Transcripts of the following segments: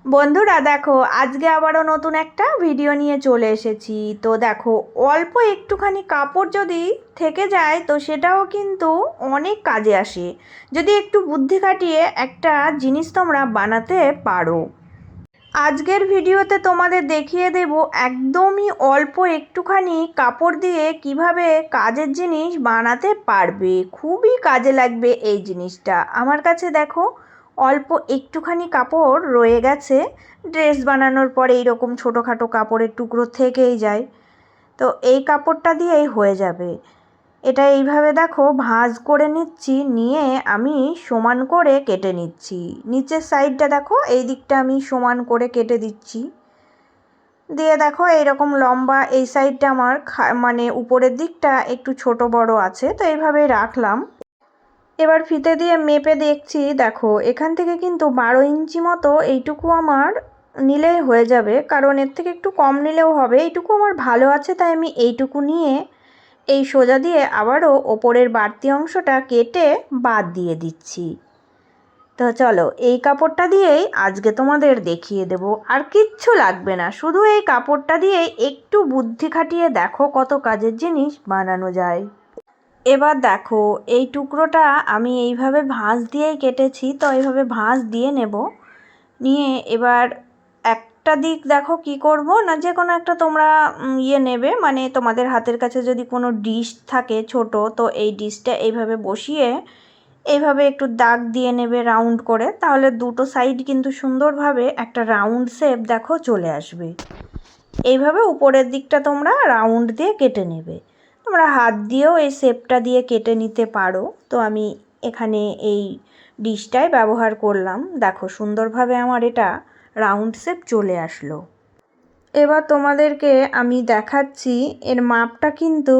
বন্ধুরা দেখো, আজকে আবারও নতুন একটা ভিডিও নিয়ে চলে এসেছি। তো দেখো, অল্প একটুখানি কাপড় যদি থেকে যায় তো সেটাও কিন্তু অনেক কাজে আসে, যদি একটু বুদ্ধি খাটিয়ে একটা জিনিস তোমরা বানাতে পারো। আজকের ভিডিওতে তোমাদের দেখিয়ে দেব একদমই অল্প একটুখানি কাপড় দিয়ে কিভাবে কাজের জিনিস বানাতে পারবে। খুবই কাজে লাগবে এই জিনিসটা। আমার কাছে দেখো অল্প একটুখানি কাপড় রয়ে গেছে। ড্রেস বানানোর পরে এইরকম ছোটোখাটো কাপড়ের টুকরো থেকেই যায়, তো এই কাপড়টা দিয়েই হয়ে যাবে। এটা এইভাবে দেখো ভাঁজ করে নিচ্ছি, নিয়ে আমি সমান করে কেটে নিচ্ছি। নিচের সাইডটা দেখো, এই দিকটা আমি সমান করে কেটে দিচ্ছি। দিয়ে দেখো এইরকম লম্বা এই সাইডটা আমার মানে উপরের দিকটা একটু ছোট বড় আছে, তো এইভাবে রাখলাম। এবার ফিতে দিয়ে মেপে দেখছি, দেখো এখান থেকে কিন্তু 12 ইঞ্চি মতো এইটুকু আমার নিলেই হয়ে যাবে, কারণ এর থেকে একটু কম নিলেও হবে। এইটুকু আমার ভালো আছে, তাই আমি এইটুকু নিয়ে এই সোজা দিয়ে আবারও ওপরের বাড়তি অংশটা কেটে বাদ দিয়ে দিচ্ছি। তো চলো, এই কাপড়টা দিয়েই আজকে তোমাদের দেখিয়ে দেব। আর কিচ্ছু লাগবে না, শুধু এই কাপড়টা দিয়েই একটু বুদ্ধি খাটিয়ে দেখো কত কাজের জিনিস বানানো যায়। এবার দেখো, এই টুকরোটা আমি এইভাবে ভাঁজ দিয়েই কেটেছি, তো এইভাবে ভাঁজ দিয়ে নেব। নিয়ে এবার একটা দিক দেখো কি করব না, যে কোনো একটা তোমরা নেবে, মানে তোমাদের হাতের কাছে যদি কোনো ডিশ থাকে ছোট, তো এই ডিশটা এইভাবে বসিয়ে এইভাবে একটু দাগ দিয়ে নেবে রাউন্ড করে, তাহলে দুটো সাইড কিন্তু সুন্দরভাবে একটা রাউন্ড শেপ দেখো চলে আসবে। এইভাবে উপরের দিকটা তোমরা রাউন্ড দিয়ে কেটে নেবে। তোমরা হাত দিয়েও এই শেপটা দিয়ে কেটে নিতে পারো, তো আমি এখানে এই ডিশটাই ব্যবহার করলাম। দেখো সুন্দরভাবে আমার এটা রাউন্ড শেপ চলে আসলো। এবার তোমাদেরকে আমি দেখাচ্ছি এর মাপটা কিন্তু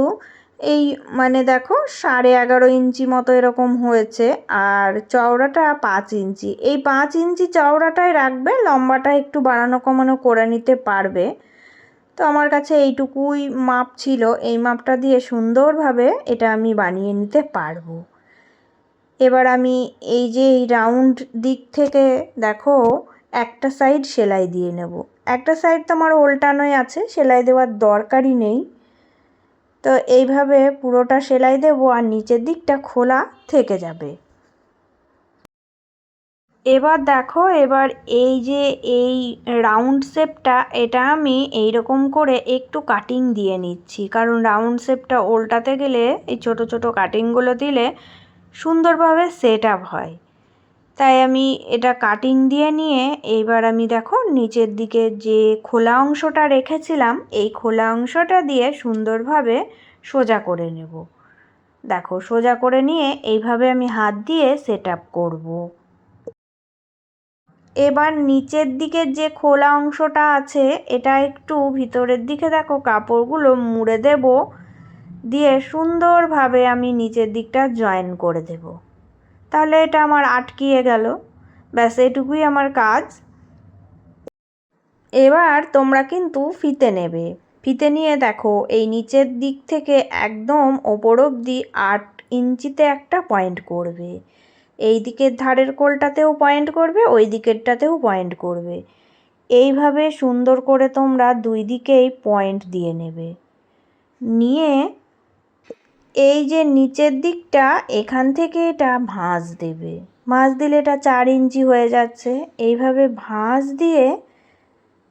এই মানে দেখো 11.5 ইঞ্চি মতো এরকম হয়েছে, আর চওড়াটা 5 ইঞ্চি। এই 5 ইঞ্চি চওড়াটাই রাখবে, লম্বাটা একটু বাড়ানো কমানো করে নিতে পারবে। তো আমার কাছে এইটুকুই মাপ ছিল, এই মাপটা দিয়ে সুন্দরভাবে এটা আমি বানিয়ে নিতে পারবো। এবার আমি এই যে এই রাউন্ড দিক থেকে দেখো একটা সাইড সেলাই দিয়ে নেব। একটা সাইড তো আমার উল্টানোই আছে, সেলাই দেওয়ার দরকারই নেই। তো এইভাবে পুরোটা সেলাই দেব, আর নিচের দিকটা খোলা থেকে যাবে। এবার দেখো, এবার এই যে এই রাউন্ড শেপটা, এটা আমি এই রকম করে একটু কাটিং দিয়ে নিচ্ছি, কারণ রাউন্ড শেপটা উল্টাতে গেলে এই ছোট ছোট কাটিংগুলো দিলে সুন্দরভাবে সেট আপ হয়। তাই আমি এটা কাটিং দিয়ে নিয়ে এইবার আমি দেখো নিচের দিকে যে খোলা অংশটা রেখেছিলাম, এই খোলা অংশটা দিয়ে সুন্দরভাবে সোজা করে নেব। দেখো সোজা করে নিয়ে এইভাবে আমি হাত দিয়ে সেট আপ করবো। এবার নিচের দিকের যে খোলা অংশটা আছে, এটা একটু ভিতরের দিকে দেখো কাপড়গুলো মুড়ে দেব, দিয়ে সুন্দরভাবে আমি নিচের দিকটা জয়েন করে দেব। তাহলে এটা আমার আটকিয়ে গেল। ব্যাস এটুকুই আমার কাজ। এবার তোমরা কিন্তু ফিতে নেবে। ফিতে নিয়ে দেখো এই নিচের দিক থেকে একদম ওপর অবধি 8 ইঞ্চিতে একটা পয়েন্ট করবে। এই দিকের ধারের কোলটাতেও পয়েন্ট করবে, ওই দিকেরটাতেও পয়েন্ট করবে। এইভাবে সুন্দর করে তোমরা দুই দিকেই পয়েন্ট দিয়ে নেবে। নিয়ে এই যে নিচের দিকটা, এখান থেকে এটা ভাঁজ দেবে। ভাঁজ দিলে এটা 4 ইঞ্চি হয়ে যাচ্ছে। এইভাবে ভাঁজ দিয়ে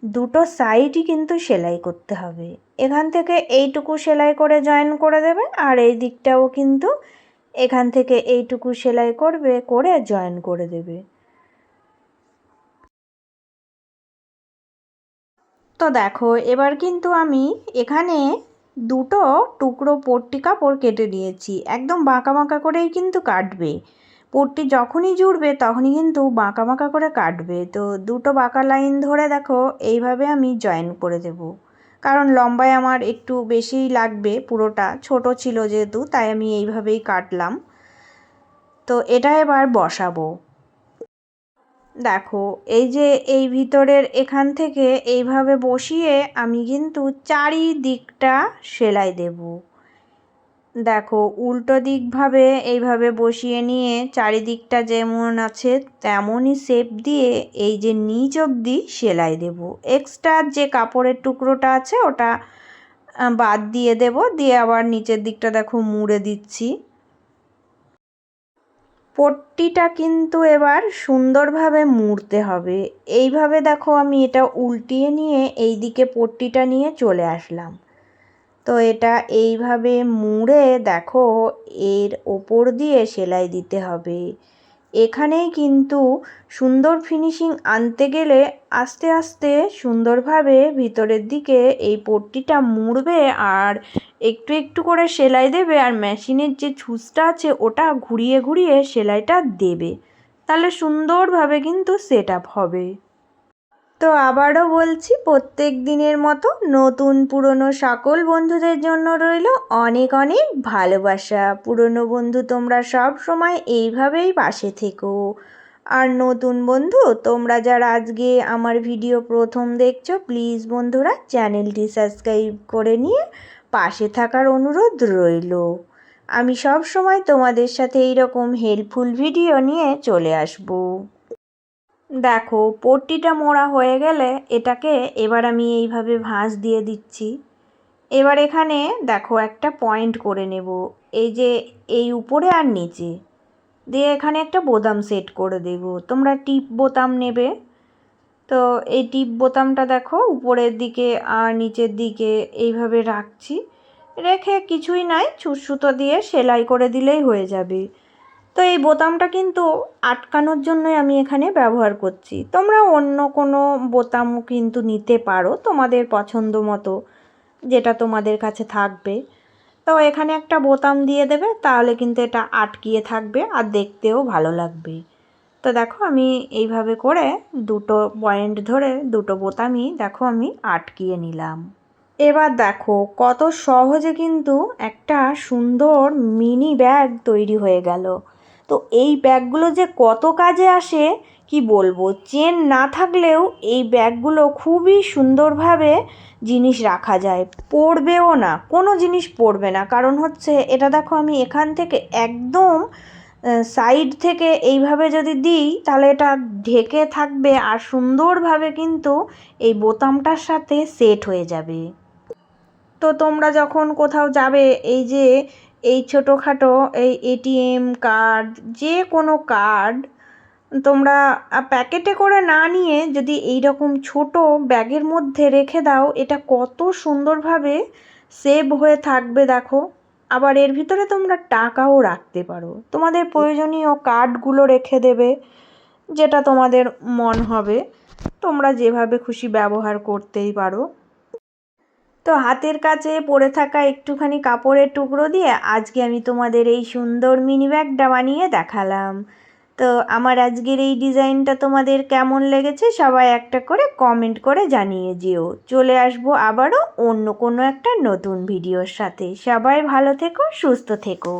দুটো সাইডই কিন্তু সেলাই করতে হবে। এখান থেকে এইটুকু সেলাই করে জয়েন করে দেবে, আর এই দিকটাও কিন্তু এখান থেকে এইটুকু সেলাই করবে, করে জয়েন করে দেবে। তো দেখো এবার কিন্তু আমি এখানে দুটো টুকরো পট্টি কাপড় কেটে নিয়েছি। একদম বাঁকা বাঁকা করেই কিন্তু কাটবে। পট্টি যখনই জুড়বে তখনই কিন্তু বাঁকা বাঁকা করে কাটবে। তো দুটো বাঁকা লাইন ধরে দেখো এইভাবে আমি জয়েন করে দেব, কারণ লম্বায় আমার একটু বেশিই লাগবে, পুরোটা ছোট ছিল যেহেতু, তাই আমি এইভাবেই কাটলাম। তো এটা এবার বসাবো। দেখো এই যে এই ভিতরের এখান থেকে এইভাবে বসিয়ে আমি কিন্তু চারিদিকটা সেলাই দেব। দেখো উল্টো দিকভাবে এইভাবে বসিয়ে নিয়ে চারিদিকটা যেমন আছে তেমনই শেপ দিয়ে এই যে নিচ অবধি সেলাই দেব। এক্সট্রা যে কাপড়ের টুকরোটা আছে ওটা বাদ দিয়ে দেব, দিয়ে আবার নিচের দিকটা দেখো মুড়ে দিচ্ছি। পট্টিটা কিন্তু এবার সুন্দরভাবে মুড়তে হবে। এইভাবে দেখো আমি এটা উল্টিয়ে নিয়ে এই দিকে পট্টিটা নিয়ে চলে আসলাম। তো এটা এইভাবে মুড়ে দেখো এর ওপর দিয়ে সেলাই দিতে হবে। এখানেই কিন্তু সুন্দর ফিনিশিং আনতে গেলে আস্তে আস্তে সুন্দরভাবে ভিতরের দিকে এই পট্টিটা মুড়বে আর একটু একটু করে সেলাই দেবে, আর মেশিনের যে ছুঁচটা আছে ওটা ঘুরিয়ে ঘুরিয়ে সেলাইটা দেবে, তাহলে সুন্দরভাবে কিন্তু সেট আপ হবে। তো আবারও বলছি, প্রত্যেক দিনের মতো নতুন পুরনো সকল বন্ধুদের জন্য রইল অনেক অনেক ভালোবাসা। পুরনো বন্ধু তোমরা সব সময় এইভাবেই পাশে থেকো। আর নতুন বন্ধু তোমরা যারা আজকে আমার ভিডিও প্রথম দেখছো, প্লিজ বন্ধুরা চ্যানেলটি সাবস্ক্রাইব করে নিয়ে পাশে থাকার অনুরোধ রইল। আমি সব সময় তোমাদের সাথে এইরকম হেল্পফুল ভিডিও নিয়ে চলে আসবো। দেখো পট্টিটা মোড়া হয়ে গেলে এটাকে এবার আমি এইভাবে ভাঁজ দিয়ে দিচ্ছি। এবার এখানে দেখো একটা পয়েন্ট করে নেব, এই যে এই উপরে আর নিচে দিয়ে এখানে একটা বোতাম সেট করে দেব। তোমরা টিপ বোতাম নেবে। তো এই টিপ বোতামটা দেখো উপরের দিকে আর নিচের দিকে এইভাবে রাখছি, রেখে কিছুই নাই সুতো দিয়ে সেলাই করে দিলেই হয়ে যাবে। তো এই বোতামটা কিন্তু আটকানোর জন্যই আমি এখানে ব্যবহার করছি। তোমরা অন্য কোনো বোতামও কিন্তু নিতে পারো তোমাদের পছন্দ মতো, যেটা তোমাদের কাছে থাকবে। তো এখানে একটা বোতাম দিয়ে দেবে, তাহলে কিন্তু এটা আটকিয়ে থাকবে আর দেখতেও ভালো লাগবে। তো দেখো আমি এইভাবে করে দুটো পয়েন্ট ধরে দুটো বোতামই দেখো আমি আটকিয়ে নিলাম। এবার দেখো কত সহজে কিন্তু একটা সুন্দর মিনি ব্যাগ তৈরি হয়ে গেল। তো এই ব্যাগগুলো যে কত কাজে আসে কি বলবো, চেন না থাকলেও এই ব্যাগগুলো খুবই সুন্দরভাবে জিনিস রাখা যায়, পড়বেও না, কোনো জিনিস পড়বে না। কারণ হচ্ছে এটা দেখো আমি এখান থেকে একদম সাইড থেকে এইভাবে যদি দিই তাহলে এটা ঢেকে থাকবে আর সুন্দরভাবে কিন্তু এই বোতামটার সাথে সেট হয়ে যাবে। তো তোমরা যখন কোথাও যাবে, এই যে এই ছোটোখাটো এই এটিএম কার্ড, যে কোনো কার্ড তোমরা প্যাকেটে করে না নিয়ে যদি এই রকম ছোটো ব্যাগের মধ্যে রেখে দাও, এটা কত সুন্দরভাবে সেভ হয়ে থাকবে দেখো। আবার এর ভিতরে তোমরা টাকাও রাখতে পারো, তোমাদের প্রয়োজনীয় কার্ডগুলো রেখে দেবে, যেটা তোমাদের মন হবে, তোমরা যেভাবে খুশি ব্যবহার করতেই পারো। তো হাতের কাছে পড়ে থাকা একটুখানি কাপড়ের টুকরো দিয়ে আজকে আমি তোমাদের এই সুন্দর মিনি ব্যাগটা বানিয়ে দেখালাম। তো আমার আজকের এই ডিজাইনটা তোমাদের কেমন লেগেছে সবাই একটা করে কমেন্ট করে জানিয়ে যেও। চলে আসবো আবারও অন্য কোনো একটা নতুন ভিডিওর সাথে। সবাই ভালো থেকো, সুস্থ থেকো।